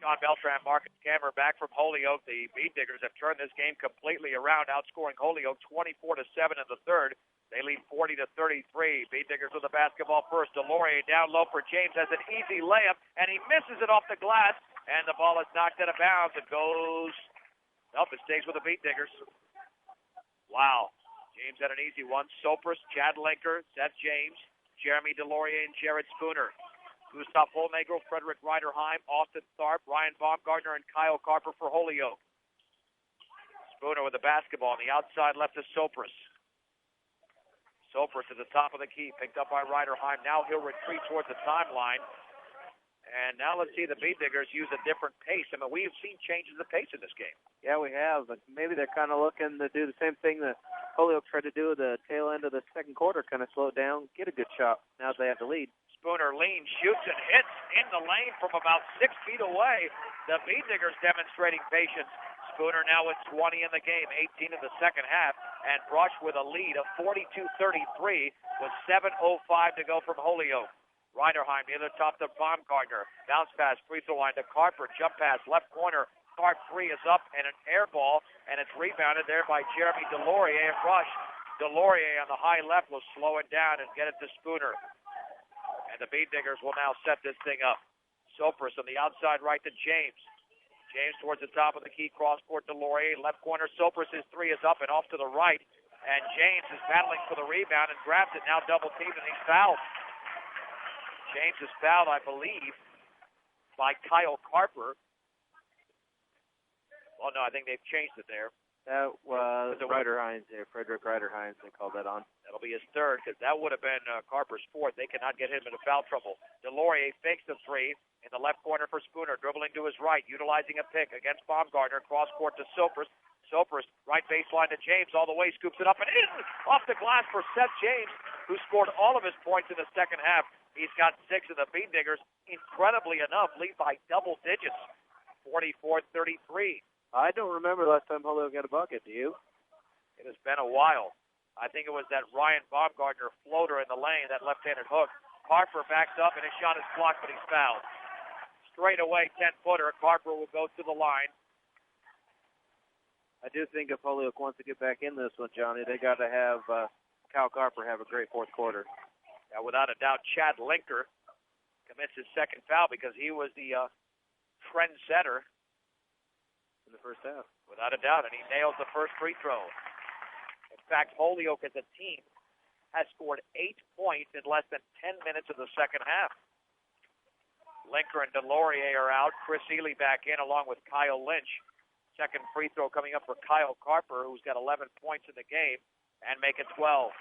John Beltran, Marcus Cameron back from Holyoke. The Beat Diggers have turned this game completely around, outscoring Holyoke 24-7 in the third. They lead 40-33. Beat Diggers with the basketball first. Delorier down low for James, has an easy layup, and he misses it off the glass, and the ball is knocked out of bounds. It goes, nope, it stays with the Beat Diggers. Wow. James had an easy one. Sopris, Chad Linker, Seth James, Jeremy Delorier, and Jared Spooner. Gustav Holnagel, Frederick Ryderheim, Austin Tharp, Ryan Baumgartner, and Kyle Carper for Holyoke. Spooner with the basketball on the outside left to Sopris. Sopris at the top of the key, picked up by Ryderheim. Now he'll retreat towards the timeline. And now let's see the Beat Diggers use a different pace. I mean, we have seen changes of pace in this game. Yeah, we have, but maybe they're kind of looking to do the same thing that Holyoke tried to do at the tail end of the second quarter, kind of slow it down, get a good shot now that they have the lead. Spooner leans, shoots, and hits in the lane from about 6 feet away. The Beat Diggers demonstrating patience. Spooner now with 20 in the game, 18 in the second half, and Brush with a lead of 42-33 with 7:05 to go from Holyoke. Ryderheim near the top to Baumgartner. Bounce pass, free throw line to Carper. Jump pass, left corner. Carp 3 is up, and an air ball, and it's rebounded there by Jeremy Delorier. And Brush, Delorier on the high left will slow it down and get it to Spooner. And the Beat Diggers will now set this thing up. Sopris on the outside right to James. James towards the top of the key, cross-court to Delorier. Left corner, Sopris, his 3 is up and off to the right. And James is battling for the rebound and grabs it. Now double-teamed, and he's fouled. James is fouled, I believe, by Kyle Carper. Oh, no, I think they've changed it there. That was Ryderheim there, Frederick Ryderheim, they called that on. That'll be his third, because that would have been Carper's fourth. They cannot get him into foul trouble. Delorier fakes the 3 in the left corner for Spooner, dribbling to his right, utilizing a pick against Baumgartner, cross-court to Sopris. Sopris, right baseline to James, all the way, scoops it up and in, off the glass for Seth James, who scored all of his points in the second half. He's got 6 of the Beat Diggers, incredibly enough, lead by double digits, 44-33. I don't remember last time Holyoke got a bucket, do you? It has been a while. I think it was that Ryan Baumgartner floater in the lane, that left-handed hook. Carper backs up, and his shot is blocked, but he's fouled. Straight away, 10-footer. Carper will go to the line. I do think if Holyoke wants to get back in this one, Johnny, they got to have Kyle Carper have a great fourth quarter. Now, without a doubt, Chad Linker commits his second foul because he was the trendsetter in the first half. Without a doubt, and he nails the first free throw. In fact, Holyoke as a team has scored 8 points in less than 10 minutes of the second half. Linker and Delorier are out. Chris Ely back in along with Kyle Lynch. Second free throw coming up for Kyle Carper, who's got 11 points in the game, and make it 12.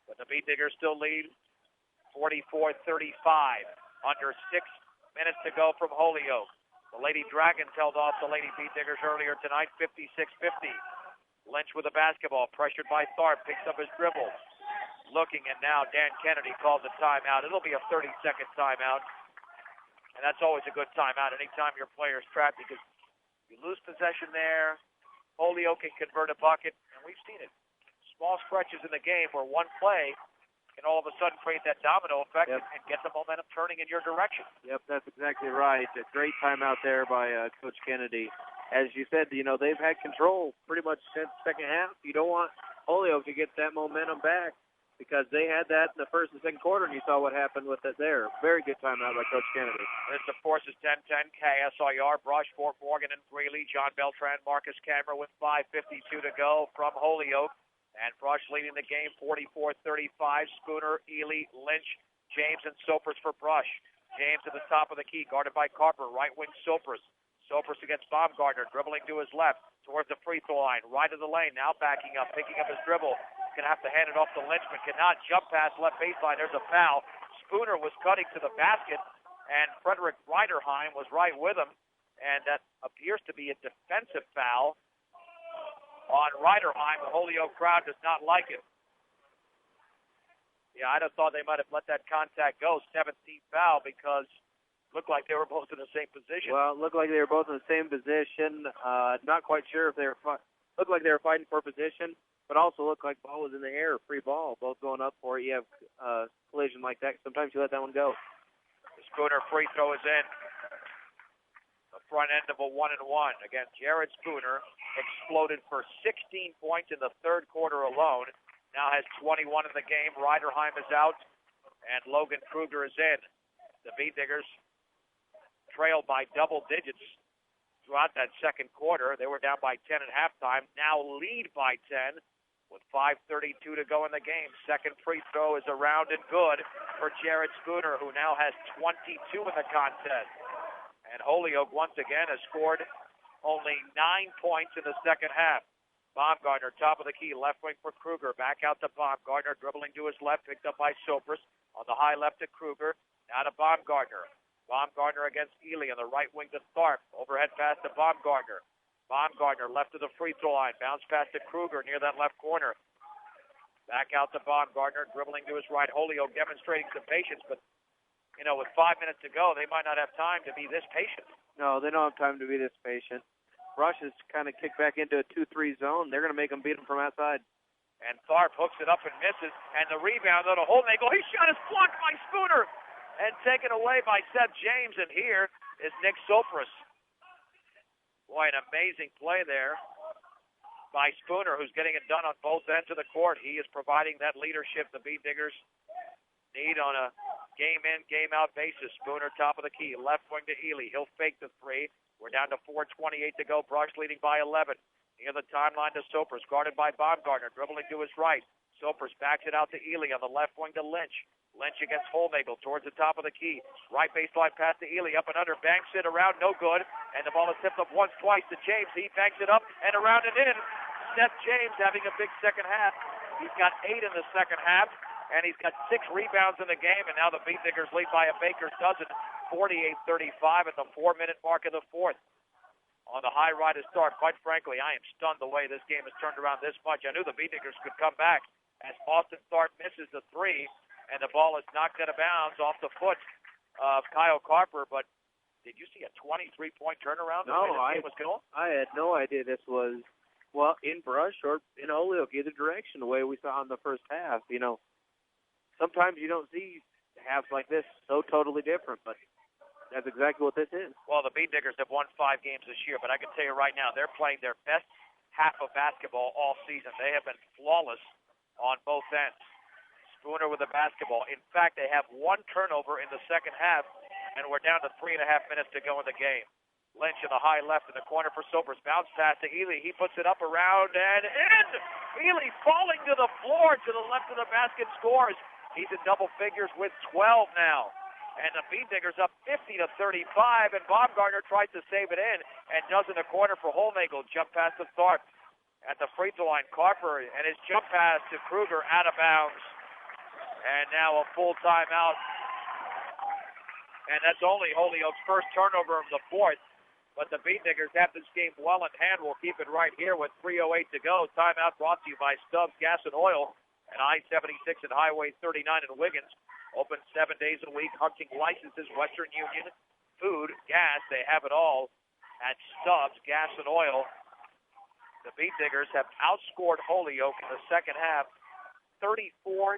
But the Beat Diggers still lead 44-35. Under 6 minutes to go from Holyoke. The Lady Dragons held off the Lady Beat Diggers earlier tonight, 56-50. Lynch with the basketball, pressured by Tharp, picks up his dribble. Looking, and now Dan Kennedy calls a timeout. It'll be a 30-second timeout. And that's always a good timeout anytime your player's trapped, because you lose possession there, Holyoke can convert a bucket, and we've seen it. Small stretches in the game where one play can all of a sudden create that domino effect and get the momentum turning in your direction. Yep, that's exactly right. A great timeout there by Coach Kennedy. As you said, they've had control pretty much since the second half. You don't want Holyoke to get that momentum back because they had that in the first and second quarter, and you saw what happened with it there. Very good timeout by Coach Kennedy. This, of course, is 10-10 KSIR. Brush, Fort Morgan, and Greeley. John Beltran, Marcus Cameron with 5:52 to go from Holyoke. And Brush leading the game 44-35. Spooner, Ely, Lynch, James, and Sopris for Brush. James at the top of the key, guarded by Carper. Right wing Sopris. Sopris against Baumgartner, dribbling to his left towards the free throw line. Right of the lane, now backing up, picking up his dribble. He's going to have to hand it off to Lynch, but cannot jump past left baseline. There's a foul. Spooner was cutting to the basket, and Frederick Ryderheim was right with him. And that appears to be a defensive foul on Ryderheim. The Holyoke crowd does not like it. Yeah, I'd have thought they might have let that contact go. 17th foul, because it looked like they were both in the same position. Well, it looked like they were both in the same position. Not quite sure if they were looked like they were fighting for position, but also looked like the ball was in the air, free ball, both going up for it. You have collision like that. Sometimes you let that one go. The Spooner free throw is in. front end of a 1-1. Again, Jared Spooner exploded for 16 points in the third quarter alone. Now has 21 in the game. Ryderheim is out, and Logan Kruger is in. The Beat Diggers trailed by double digits throughout that second quarter. They were down by 10 at halftime. Now lead by 10 with 5:32 to go in the game. Second free throw is around and good for Jared Spooner, who now has 22 in the contest. And Holyoke once again has scored only 9 points in the second half. Baumgartner, top of the key, left wing for Kruger. Back out to Baumgartner, dribbling to his left, picked up by Sopris. On the high left to Kruger. Now to Baumgartner. Baumgartner against Ely on the right wing to Tharp. Overhead pass to Baumgartner. Baumgartner left to the free throw line. Bounce pass to Kruger near that left corner. Back out to Baumgartner, dribbling to his right. Holyoke demonstrating some patience, but, you know, with 5 minutes to go, they might not have time to be this patient. No, they don't have time to be this patient. Rush is kind of kicked back into a 2-3 zone. They're going to make them beat them from outside. And Tharp hooks it up and misses. And the rebound on a Holnagel. His shot is blocked by Spooner and taken away by Seth James. And here is Nick Sopris. Boy, an amazing play there by Spooner, who's getting it done on both ends of the court. He is providing that leadership the Beat Diggers need on a game-in, game-out basis. Spooner, top of the key. Left wing to Ely. He'll fake the three. We're down to 4:28 to go. Brush leading by 11. Near the timeline to Sopris, guarded by Baumgartner, dribbling to his right. Sopris backs it out to Ely on the left wing to Lynch. Lynch against Holnagel towards the top of the key. Right baseline pass to Ely, up and under, banks it around, no good. And the ball is tipped up once, twice to James. He banks it up and around and in. Seth James having a big second half. He's got 8 in the second half, and he's got 6 rebounds in the game. And now the Beat Diggers lead by a baker's dozen, 48-35 at the 4-minute mark of the fourth. On the high right is Tharp. Quite frankly, I am stunned the way this game has turned around this much. I knew the Beat Diggers could come back as Austin Tharp misses the three, and the ball is knocked out of bounds off the foot of Kyle Carper. But did you see a 23-point turnaround? No, I had no idea this was, well, in Brush or in Holyoke, either direction, the way we saw in the first half. You know, sometimes you don't see halves like this so totally different, but that's exactly what this is. Well, the Beat Diggers have won 5 games this year, but I can tell you right now, they're playing their best half of basketball all season. They have been flawless on both ends. Spooner with the basketball. In fact, they have 1 turnover in the second half, and we're down to 3.5 minutes to go in the game. Lynch in the high left in the corner for Sopris. Bounce pass to Ely. He puts it up around and in. Ely falling to the floor to the left of the basket, scores. He's in double figures with 12 now. And the Beat Diggers up 50-35, and Baumgartner tries to save it in and does in the corner for Holnagel. Jump pass to Tharp at the free throw line. Carper and his jump pass to Kruger out of bounds. And now a full timeout. And that's only Holyoke's first turnover of the fourth. But the Beat Diggers have this game well in hand. We'll keep it right here with 3:08 to go. Timeout brought to you by Stubbs Gas and Oil and I-76 and Highway 39 in Wiggins. Open 7 days a week. Hunting licenses, Western Union, food, gas. They have it all at Stubbs Gas and Oil. The Beat Diggers have outscored Holyoke in the second half 34-9.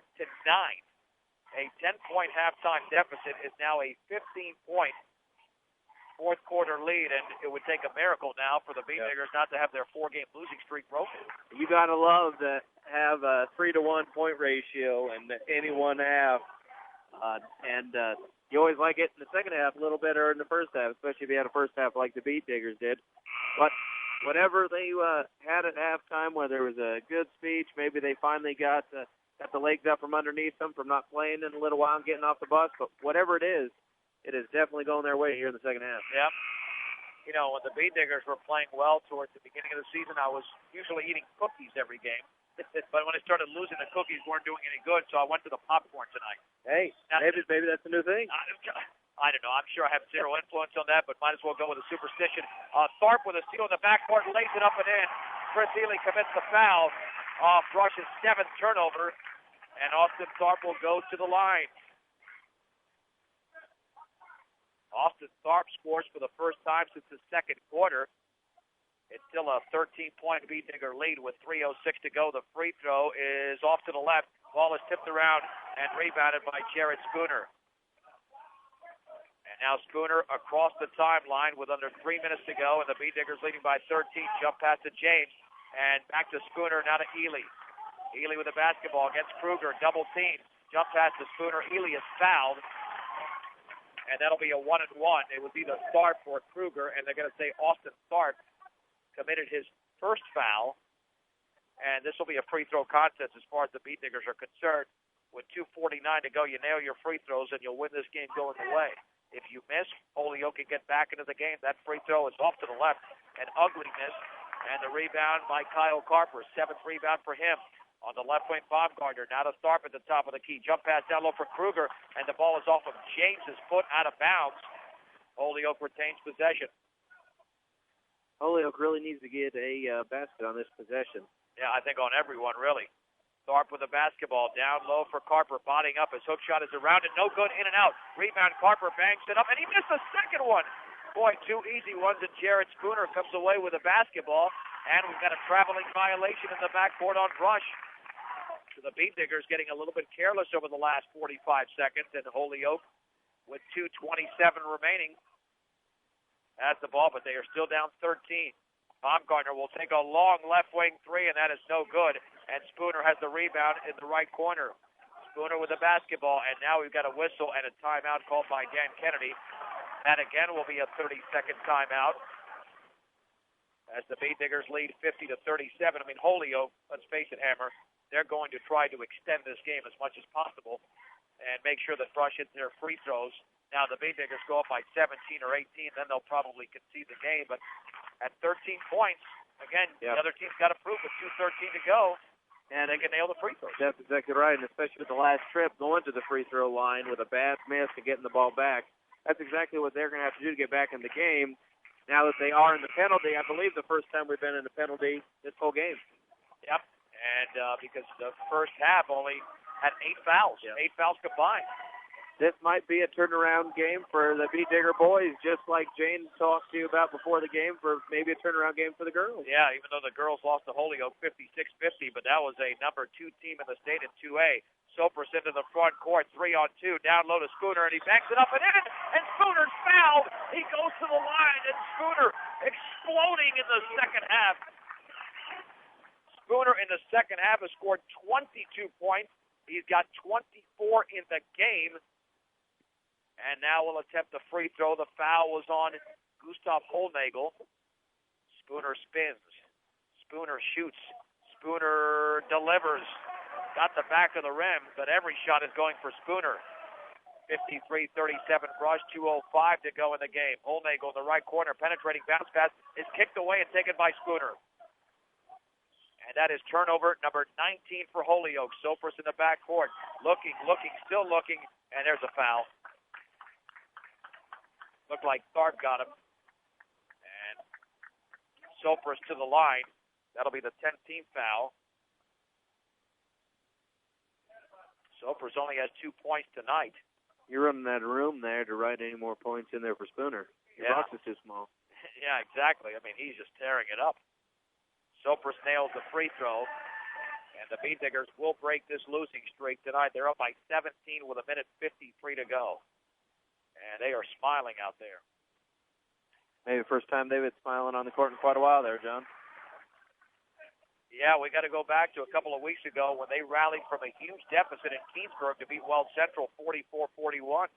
A 10-point halftime deficit is now a 15-point fourth quarter lead, and it would take a miracle now for the Beat Diggers not to have their 4-game losing streak broken. You got to love to have a 3-to-1 point ratio in any one half. You always like it in the second half a little better in the first half, especially if you had a first half like the Beat Diggers did. But whatever they had at halftime, whether it was a good speech, maybe they finally got the legs up from underneath them from not playing in a little while and getting off the bus. But whatever it is definitely going their way here in the second half. Yeah. You know, when the Beat Diggers were playing well towards the beginning of the season, I was usually eating cookies every game. But when I started losing, the cookies weren't doing any good, so I went to the popcorn tonight. Hey, now, maybe that's a new thing. I don't know. I'm sure I have zero influence on that, but might as well go with a superstition. Tharp with a steal in the backcourt, lays it up and in. Chris Ely commits the foul off Rush's 7th turnover, and Austin Tharp will go to the line. Austin Tharp scores for the first time since the second quarter. It's still a 13-point Beat Digger lead with 3:06 to go. The free throw is off to the left. Ball is tipped around and rebounded by Jared Spooner. And now Spooner across the timeline with under 3 minutes to go, and the Beat Diggers leading by 13. Jump pass to James, and back to Spooner, now to Ely. Ely with the basketball against Kruger, double team. Jump pass to Spooner. Ely is fouled, and that'll be a 1-and-1. It would be the start for Kruger, and they're going to say Austin Tharp committed his first foul, and this will be a free throw contest as far as the Beat Diggers are concerned. With 2:49 to go, you nail your free throws, and you'll win this game going away. If you miss, Holyoke can get back into the game. That free throw is off to the left. An ugly miss. And the rebound by Kyle Carper. 7th rebound for him. On the left wing, Baumgartner. Now to Tharp at the top of the key. Jump pass down low for Kruger. And the ball is off of James's foot out of bounds. Holyoke retains possession. Holyoke really needs to get a basket on this possession. Yeah, I think on everyone, really. Tharp with the basketball, down low for Carper, bodying up. His hook shot is around it, no good, in and out. Rebound, Carper banks it up, and he missed the second one. Boy, 2 easy ones, and Jared Spooner comes away with the basketball, and we've got a traveling violation in the backcourt on Brush. So the Beat Diggers getting a little bit careless over the last 45 seconds, and Holyoke, with 2:27 remaining, has the ball, but they are still down 13. Baumgartner will take a long left wing three, and that is no good. And Spooner has the rebound in the right corner. Spooner with the basketball, and now we've got a whistle and a timeout called by Dan Kennedy. That again will be a 30-second timeout as the Beat Diggers lead 50-37. I mean, Holyoke, let's face it, Hammer, they're going to try to extend this game as much as possible and make sure that Brush hits their free throws. Now the Beat Diggers go up by 17 or 18, then they'll probably concede the game. But at 13 points, again, The other team's got to prove with 2:13 to go, and they can nail the free throws. That's exactly right, and especially with the last trip going to the free throw line with a bad miss and getting the ball back. That's exactly what they're going to have to do to get back in the game. Now that they are in the penalty, I believe the first time we've been in the penalty this whole game. Yep, and because the first half only had 8 fouls, 8 fouls combined. This might be a turnaround game for the Beat Digger boys, just like Jane talked to you about before the game, for maybe a turnaround game for the girls. Yeah, even though the girls lost to Holyoke 56-50, but that was a number 2 team in the state in 2A. Sopris into the front court, 3-on-2, down low to Spooner, and he backs it up and in, and Spooner's fouled. He goes to the line, and Spooner exploding in the second half. Spooner in the second half has scored 22 points. He's got 24 in the game. And now we'll attempt the free throw. The foul was on Gustav Holnagel. Spooner spins. Spooner shoots. Spooner delivers. Got the back of the rim, but every shot is going for Spooner. 53-37 Brush, 2:05 to go in the game. Holnagel in the right corner, penetrating bounce pass is kicked away and taken by Spooner. And that is turnover number 19 for Holyoke. Sopris in the backcourt. Looking, still looking, and there's a foul. Looked like Tharp got him. And Sopris to the line. That'll be the 10th team foul. Sopris only has 2 points tonight. You're running out of room there to write any more points in there for Spooner. Your box is too small. Yeah, exactly. I mean, he's just tearing it up. Sopris nails the free throw. And the Beat Diggers will break this losing streak tonight. They're up by 17 with 1:53 to go. And they are smiling out there. Maybe the first time they've been smiling on the court in quite a while there, John. Yeah, we got to go back to a couple of weeks ago when they rallied from a huge deficit in Keensburg to beat Weld Central 44-41.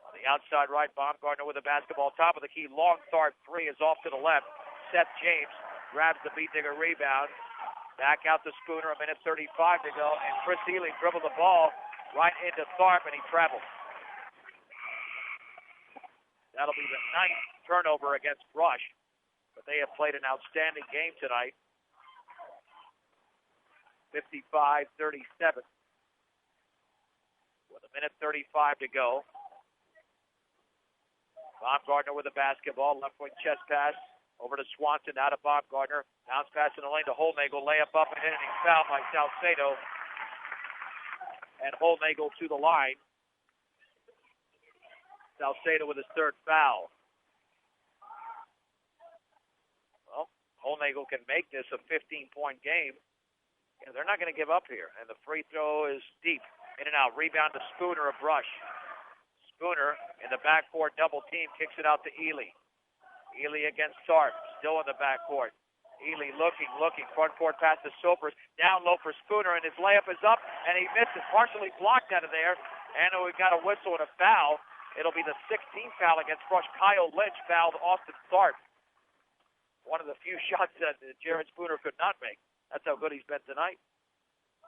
On the outside right, Baumgartner with the basketball. Top of the key, long Tharp three is off to the left. Seth James grabs the Beat Digger rebound. Back out to Spooner, 1:35 to go. And Chris Ely dribbled the ball right into Tharp, and he traveled. That'll be the 9th turnover against Brush. But they have played an outstanding game tonight. 55-37. With 1:35 to go. Baumgartner with the basketball. Left wing chest pass. Over to Swanson. Out of Baumgartner. Bounce pass in the lane to Holnagel. Layup up and in, and he's fouled by Salcedo. And Holnagel to the line. Salcedo with his 3rd foul. Well, Holnagel can make this a 15-point game. Yeah, they're not going to give up here. And the free throw is deep. In and out. Rebound to Spooner of Brush. Spooner in the backcourt double team, kicks it out to Ely. Ely against Tharp, still in the backcourt. Ely looking, front court pass to Sopers, down low for Spooner, and his layup is up, and he misses, partially blocked out of there, and we've got a whistle and a foul. It'll be the 16th foul against Brush. Kyle Lynch fouled Austin Tharp. One of the few shots that Jared Spooner could not make. That's how good he's been tonight.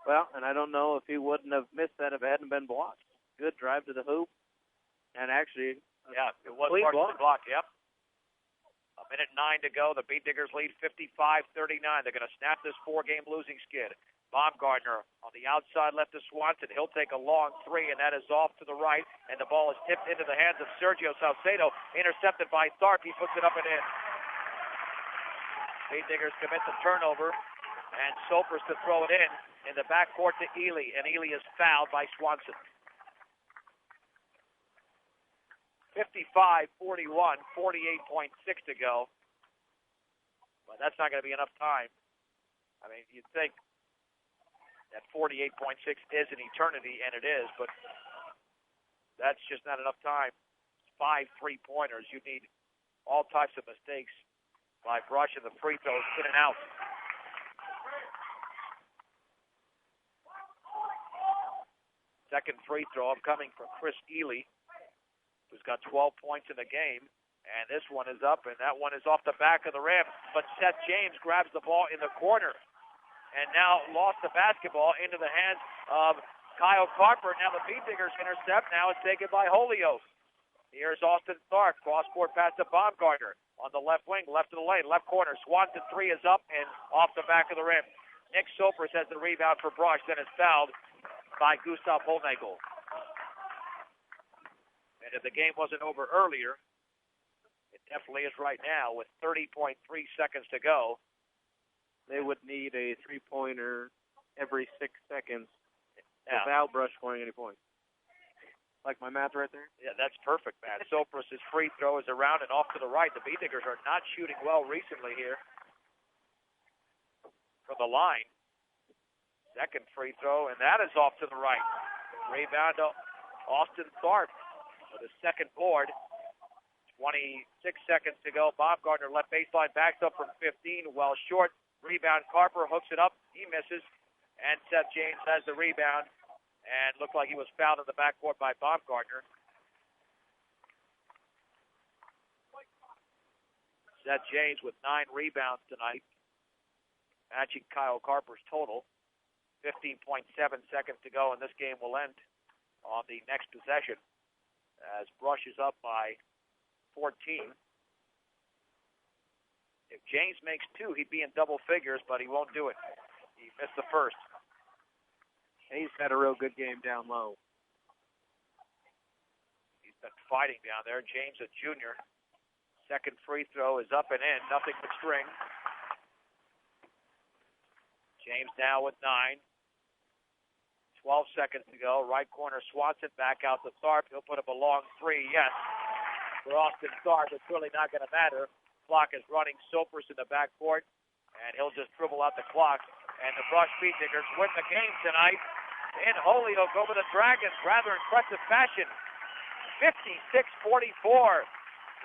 Well, and I don't know if he wouldn't have missed that if it hadn't been blocked. Good drive to the hoop, and actually, yeah, it was partially blocked. Yep. A minute 9 to go. The Beat Diggers lead 55-39. They're going to snap this 4-game losing skid. Baumgartner on the outside left to Swanson. He'll take a long three, and that is off to the right. And the ball is tipped into the hands of Sergio Salcedo. Intercepted by Tharp. He puts it up and in. Beat Diggers commit the turnover. And Sopers to throw it in the backcourt to Ely. And Ely is fouled by Swanson. 55-41, 48.6 to go. But that's not going to be enough time. I mean, you'd think that 48.6 is an eternity, and it is, but that's just not enough time. 5 3-pointers. You need all types of mistakes by Brush, and the free throws in and out. Second free throw coming from Chris Ely, who's got 12 points in the game. And this one is up, and that one is off the back of the rim. But Seth James grabs the ball in the corner and now lost the basketball into the hands of Kyle Carper. Now the Beat Diggers intercept. Now it's taken by Holyoke. Here's Austin Tharp. Cross-court pass to Baumgartner on the left wing, left of the lane, left corner. Swanson three is up and off the back of the rim. Nick Sopers has the rebound for Brush, then is fouled by Gustav Holnagel. And if the game wasn't over earlier, it definitely is right now with 30.3 seconds to go. They would need a three-pointer every 6 seconds without Brush scoring any points. Like my math right there? Yeah, that's perfect, Matt. Sopers' free throw is around and off to the right. The Beat Diggers are not shooting well recently here from the line. Second free throw, and that is off to the right. Rebound to Austin Tharp with a second board. 26 seconds to go. Baumgartner left baseline, backs up from 15, well short. Rebound, Carper hooks it up. He misses. And Seth James has the rebound. And looked like he was fouled in the backcourt by Baumgartner. Seth James with 9 rebounds tonight, matching Kyle Carper's total. 15.7 seconds to go, and this game will end on the next possession as Brush is up by 14. If James makes 2, he'd be in double figures, but he won't do it. He missed the first. He's had a real good game down low. He's been fighting down there. James, a junior. Second free throw is up and in. Nothing but string. James now with 9. 12 seconds to go. Right corner, Swanson back out to Tharp. He'll put up a long 3. Yes. For Austin Tharp, it's really not going to matter. Clock is running. Sopers in the backcourt, and he'll just dribble out the clock. And the Brush Beat Diggers win the game tonight in Holyoke over the Dragons. Rather impressive fashion. 56-44.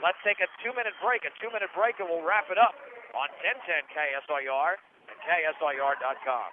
Let's take a 2-minute break. A 2-minute break, and we'll wrap it up on 1010 KSIR and KSIR.com.